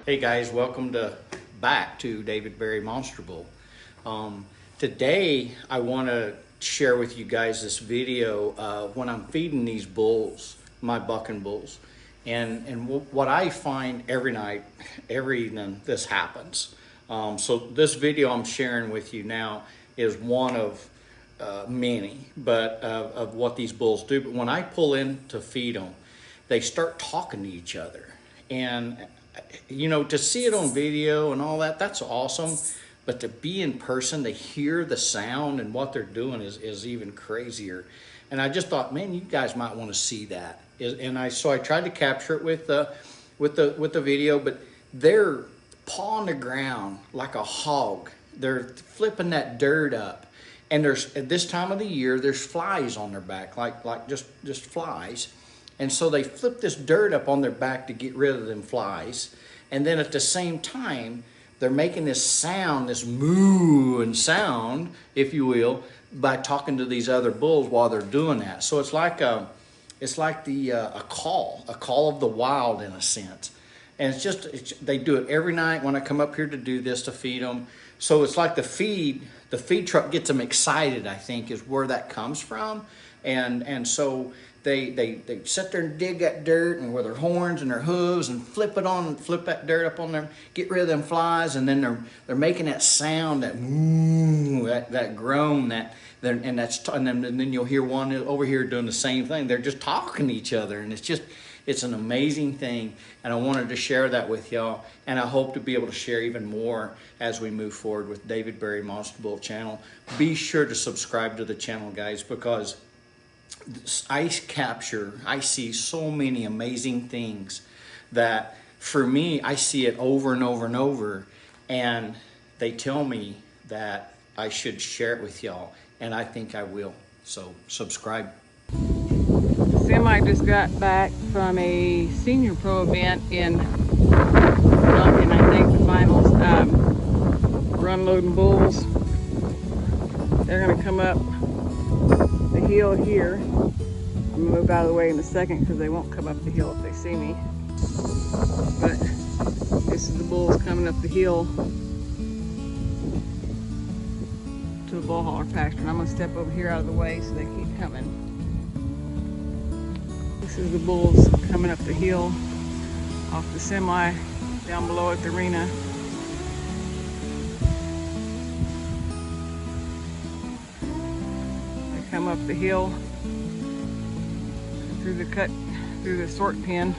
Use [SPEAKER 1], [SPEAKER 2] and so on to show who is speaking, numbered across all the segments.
[SPEAKER 1] Hey guys, welcome back to David Berry Monster Bull. Today I want to share with you guys this video of when I'm feeding these bulls, my bucking bulls, and what I find every night, every evening, this happens. So this video I'm sharing with you now is one of many, but of what these bulls do. But when I pull in to feed them, they start talking to each other, and you know, to see it on video and all that, that's awesome. But to be in person, to hear the sound and what they're doing is even crazier. And I just thought, man, you guys might want to see that. So I tried to capture it with the video, but they're pawing the ground like a hog. They're flipping that dirt up. And there's, at this time of the year, there's flies on their back, like just flies. And so they flip this dirt up on their back to get rid of them flies. And then at the same time, they're making this sound, this mooing sound, if you will, by talking to these other bulls while they're doing that. So it's like a call of the wild in a sense. And they do it every night when I come up here to do this, to feed them. So it's like the feed truck gets them excited, I think, is where that comes from. And so they sit there and dig that dirt and with their horns and their hooves and flip that dirt up on there, get rid of them flies, and then they're making that sound, that moo, that groan, and then you'll hear one over here doing the same thing. They're just talking to each other, and it's an amazing thing, and I wanted to share that with y'all, and I hope to be able to share even more as we move forward with David Berry Monster Bull channel. Be sure to subscribe to the channel, guys, because I see so many amazing things that for me, I see it over and over and over, and they tell me that I should share it with y'all, and I think I will. So subscribe.
[SPEAKER 2] Semi just got back from a senior pro event in Hangin, I think, the finals. We're unloading bulls. They're gonna come up the hill here. I'm gonna move out of the way in a second because they won't come up the hill if they see me. But this is the bulls coming up the hill to the bull hauler pasture. And I'm gonna step over here out of the way so they keep coming. This is the bulls coming up the hill off the semi down below at the arena. They come up the hill through the sort pen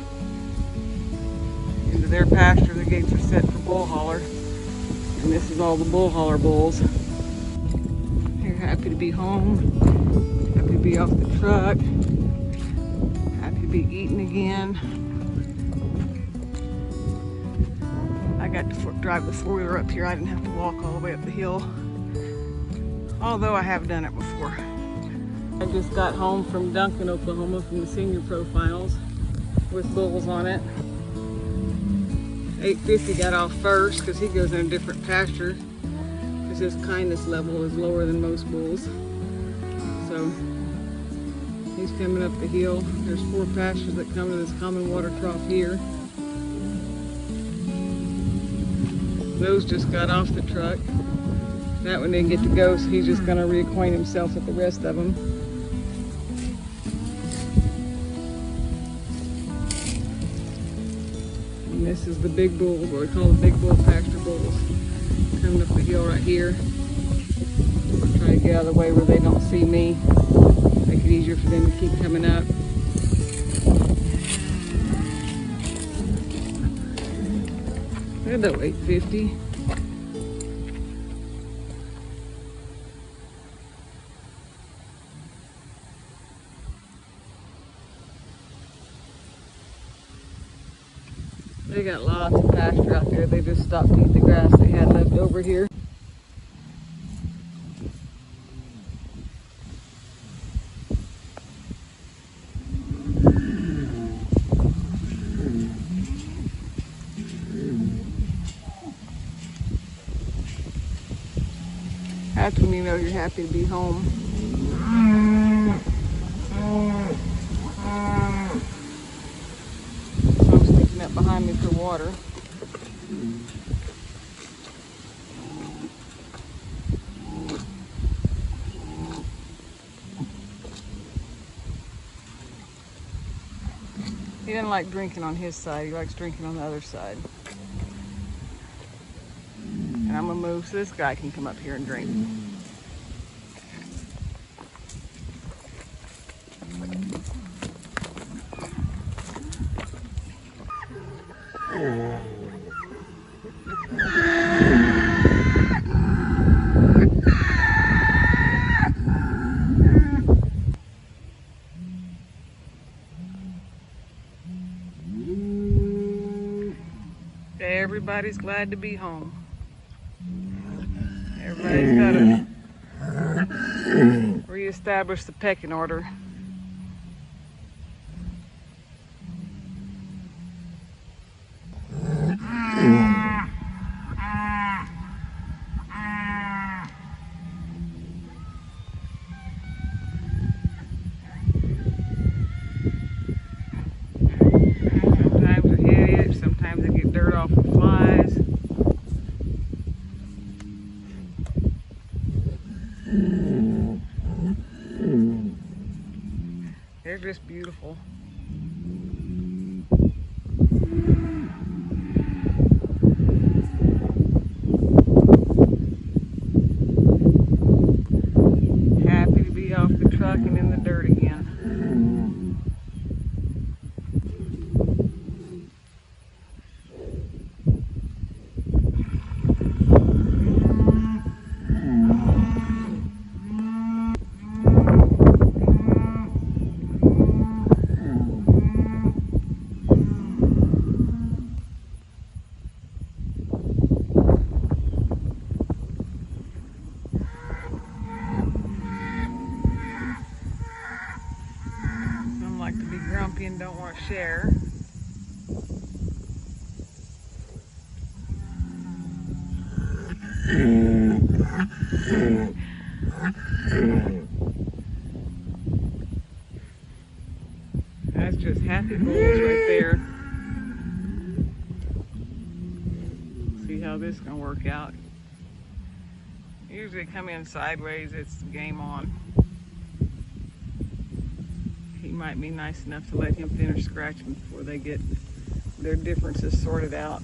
[SPEAKER 2] into their pasture. The gates are set for bull hauler, and this is all the bull hauler bulls. They're happy to be home, happy to be off the truck, happy to be eating again. I got to drive the four-wheeler up here. I didn't have to walk all the way up the hill, although I have done it before. I just got home from Duncan, Oklahoma, from the Senior Pro Finals with bulls on it. 850 got off first because he goes in a different pasture because his kindness level is lower than most bulls. So he's coming up the hill. There's 4 pastures that come to this common water trough here. Those just got off the truck. That one didn't get to go, so he's just going to reacquaint himself with the rest of them. And this is the big bulls, what we call the big bull pasture bulls, coming up the hill right here. Try to get out of the way where they don't see me. Make it easier for them to keep coming up. Hello, 850. They got lots of pasture out there. They just stopped to eat the grass they had left over here. That's when you know you're happy to be home. So I'm sneaking up behind me for water. He doesn't like drinking on his side, he likes drinking on the other side. And I'm gonna move so this guy can come up here and drink. Everybody's glad to be home. Everybody's got to reestablish the pecking order. Sometimes they hit it, sometimes they get dirt off the flies. They're just beautiful. Happy to be off the truck and in the dirt again. Some like to be grumpy and don't want to share. That's just happy bulls right there. See how this is gonna work out. Usually come in sideways, it's game on. He might be nice enough to let him finish scratching before they get their differences sorted out.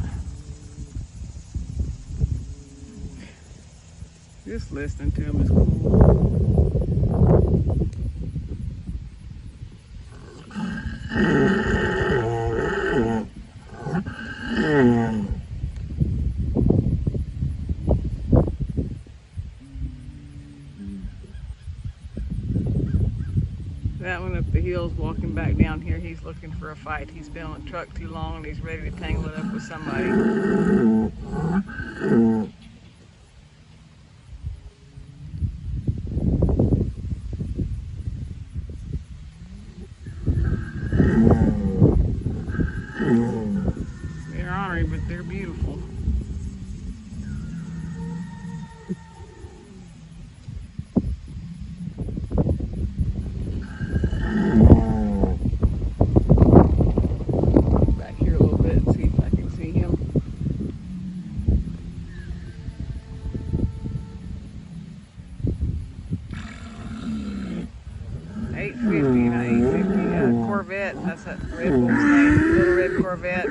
[SPEAKER 2] Just listening to him is cool. That one up the hill's walking back down here. He's looking for a fight. He's been on the truck too long and he's ready to tangle it up with somebody. They're ornery, but they're beautiful. Back here a little bit and see if I can see him. $850, not $850. Corvette, that's that Red Bull's name, Little Red Corvette.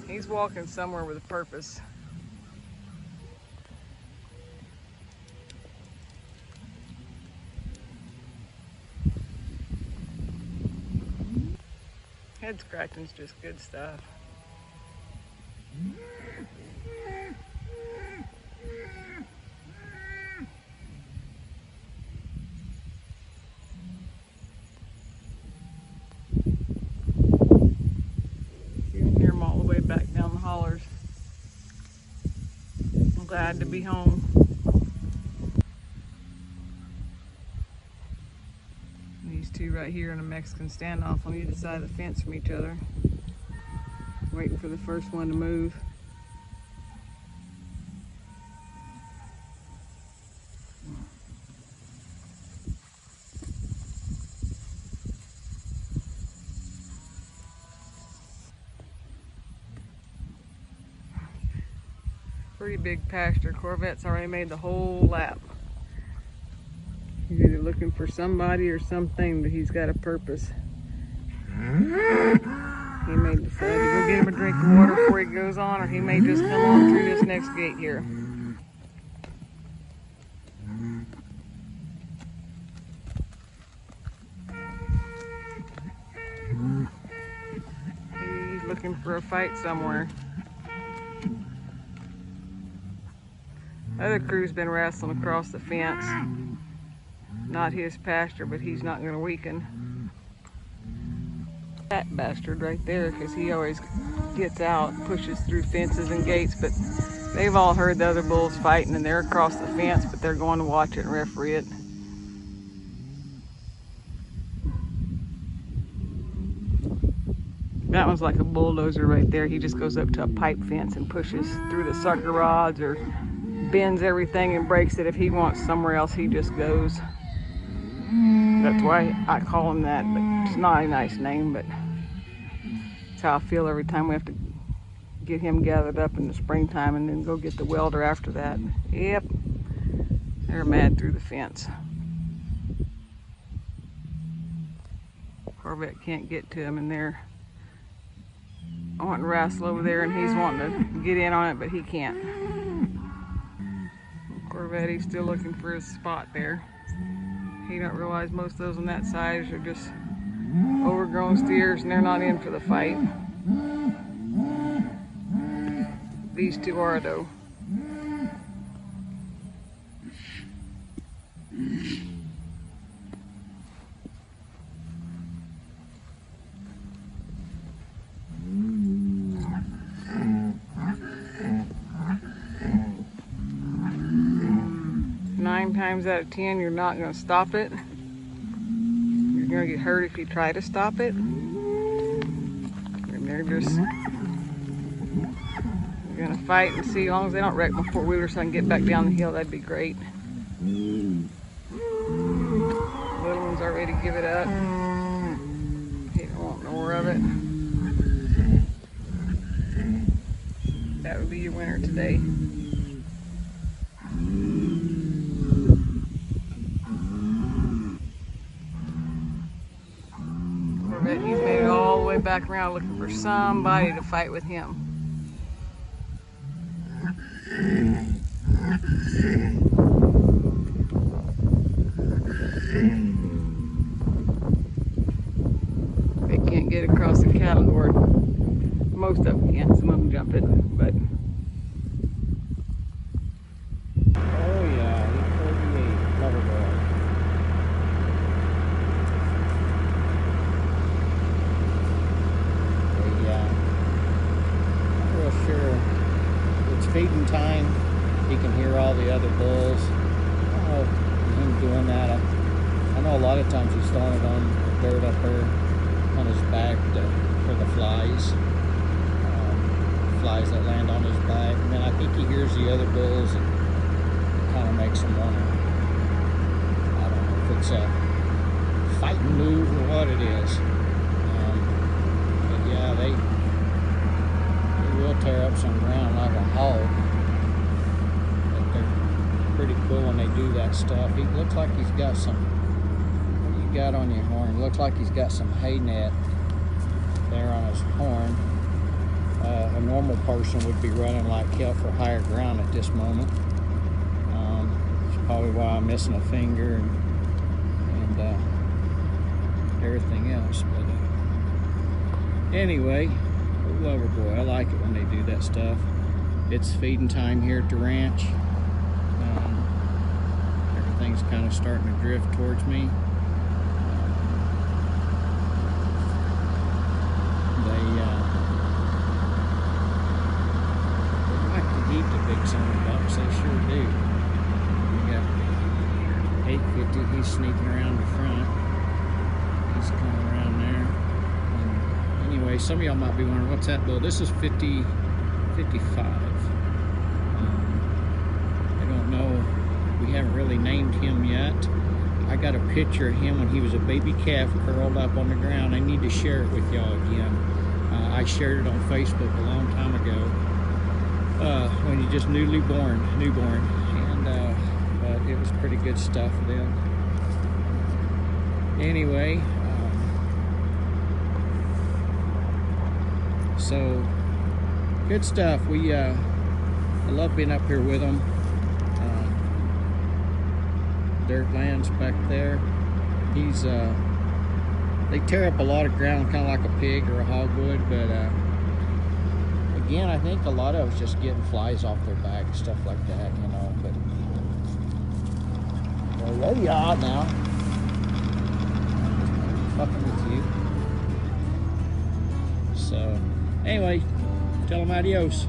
[SPEAKER 2] He's walking somewhere with a purpose. Head scratching's just good stuff. You can hear them all the way back down the hollers. I'm glad to be home. These two right here in a Mexican standoff on either side of the fence from each other. Waiting for the first one to move. Pretty big pasture. Corvette's already made the whole lap. He's either looking for somebody or something, but he's got a purpose. He may decide to go get him a drink of water before he goes on, or he may just come on through this next gate here. He's looking for a fight somewhere. Other crew's been wrestling across the fence. Not his pasture, but he's not going to weaken. That bastard right there, because he always gets out, pushes through fences and gates, but they've all heard the other bulls fighting and they're across the fence, but they're going to watch it and referee it. That one's like a bulldozer right there. He just goes up to a pipe fence and pushes through the sucker rods or bends everything and breaks it. If he wants somewhere else, he just goes. That's why I call him that, but it's not a nice name, but it's how I feel every time we have to get him gathered up in the springtime and then go get the welder after that. Yep, they're mad through the fence. Corvette can't get to him, and they're wanting to wrestle over there, and he's wanting to get in on it, but he can't. Corvette, he's still looking for his spot there. He don't realize most of those on that side are just overgrown steers, and they're not in for the fight. These two are, though. Nine times out of 10, you're not going to stop it. You're going to get hurt if you try to stop it. And they're just going to fight and see. As long as they don't wreck my four-wheeler so I can get back down the hill, that'd be great. Little one's already give it up. He don't want no more of it. That would be your winner today. Corvette, he's made it all the way back around looking for somebody to fight with him. They can't get across the cattle board. Most of them can't, some of them jump it, but.
[SPEAKER 1] Oh yeah, he's 38, lover boy. Not real sure. It's feeding time. He can hear all the other bulls. I don't know if him doing that. I know a lot of times he's throwing it on the dirt up there on his back for the flies. Flies that land on his back. And then I think he hears the other bulls and it kind of makes him want to, I don't know if it's a fighting move or what it is. But yeah, they will tear up some ground like a hog. But they're pretty cool when they do that stuff. He looks like he's got some, what do you got on your horn? Looks like he's got some hay net there on his horn. A normal person would be running like hell for higher ground at this moment. That's probably why I'm missing a finger and everything else. But anyway, lover boy, I like it when they do that stuff. It's feeding time here at the ranch. Everything's kind of starting to drift towards me. Eat the big summer bucks, they sure do. We got 850, he's sneaking around the front. He's coming around there. And anyway, some of y'all might be wondering, what's that bull? This is 55. I don't know, we haven't really named him yet. I got a picture of him when he was a baby calf curled up on the ground. I need to share it with y'all again. I shared it on Facebook a long time ago. when you're just newborn, and but it was pretty good stuff then. Anyway, so good stuff. I love being up here with them. Dirt lands back there. They tear up a lot of ground, kind of like a pig or a hog would, but again, I think a lot of it's just getting flies off their back, stuff like that, you know. But well, there you are now. Fucking with you. So, anyway, tell them adios.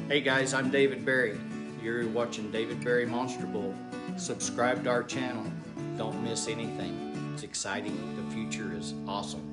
[SPEAKER 1] Hey guys, I'm David Berry. You're watching David Berry Monster Bull. Subscribe to our channel. Don't miss anything. It's exciting. The future is awesome.